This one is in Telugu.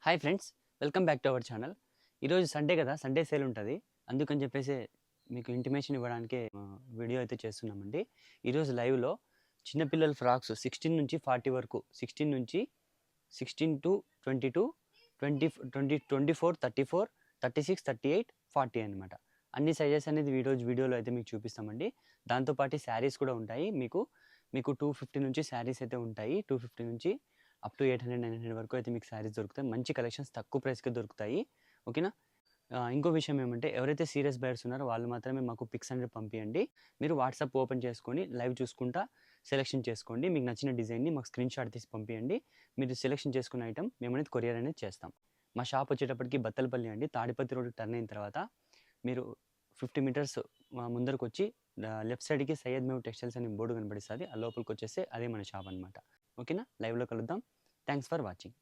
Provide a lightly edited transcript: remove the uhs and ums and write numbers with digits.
Hi friends, welcome back to our channel. ఈరోజు సండే కదా, సండే సేల్ ఉంటుంది. అందుకని చెప్పేసి మీకు ఇంటిమేషన్ ఇవ్వడానికే వీడియో అయితే చేస్తున్నామండి. ఈరోజు లైవ్లో చిన్నపిల్లల ఫ్రాక్స్ 16 నుంచి 40 వరకు, 16 టు 22, 24, 34, 36, 38, 40 అనమాట. అన్ని సైజెస్ అనేది వీడియోలో అయితే మీకు చూపిస్తామండి. దాంతోపాటు శారీస్ కూడా ఉంటాయి. మీకు 250 నుంచి శారీస్ అయితే ఉంటాయి. 250 నుంచి అప్ టు 800, 900 వరకు అయితే మీకు శారీస్ దొరుకుతాయి. మంచి కలెక్షన్స్ తక్కువ ప్రైస్‌కే దొరుకుతాయి. ఓకేనా? ఇంకో విషయం ఏమంటే, ఎవరైతే సీరియస్ బయర్స్ ఉన్నారో వాళ్ళు మాత్రమే మాకు పిక్స్ అనేది పంపియండి. మీరు వాట్సాప్ ఓపెన్ చేసుకొని లైవ్ చూసుకుంటా సెలెక్షన్ చేసుకోండి. మీకు నచ్చిన డిజైన్‌ని మాకు స్క్రీన్ షాట్ తీసి పంపియండి. మీరు సెలెక్షన్ చేసుకున్న ఐటెం మేమనేది కొరియర్ అనేది చేస్తాం. మా షాప్ వచ్చేటప్పటికి బత్తలపల్లి అండి. తాడిపత్రి రోడ్ టర్న్ అయిన తర్వాత మీరు 50 మీటర్స్ ముందరకొచ్చి లెఫ్ట్ సైడ్‌కి సయ్యద్ మెహబూబ్ టెక్స్టైల్స్ అనే బోర్డు కనబడిస్తది. ఆ లోపలికొచ్చేస్తే అదే మన షాప్ అనమాట. ఓకేనా? లైవ్‌లో కలుద్దాం. Thanks for watching.